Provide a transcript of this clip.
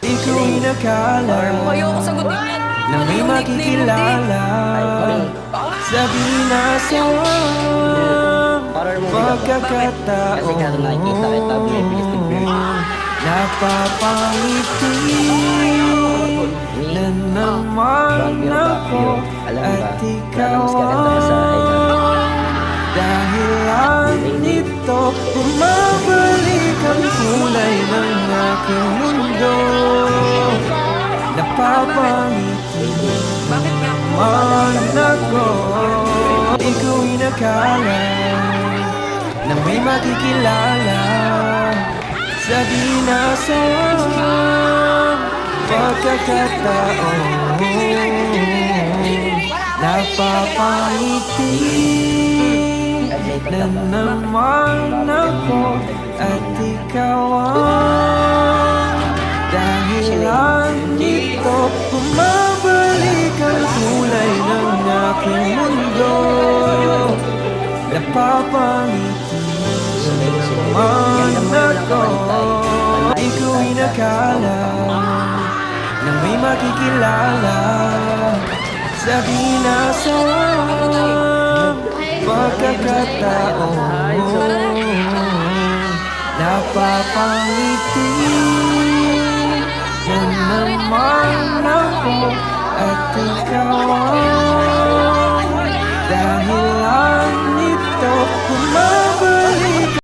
Ika'y nakala Ayoko sagutin yan. na may makikilala. Sabi na sa pagkakataon Kasi kaya nakikita kita, binibilis ni Bert. napapangiti na naman ako at ikaw ay dahilan nito bumabalik ang kulay ng aking mundo. Napapangiti Bakit nga po? naman ako. Ika'y nakala na may makikilala. Sabi na sa pagkakataon napapangiti na naman ako at ikaw ang dahilan nito bumabalik ang kulay ng aking mundo. Napapangiti naman ako. Ika'y nakala na may makikilala. Sabi na sa pagkakataon napapangiti na naman ako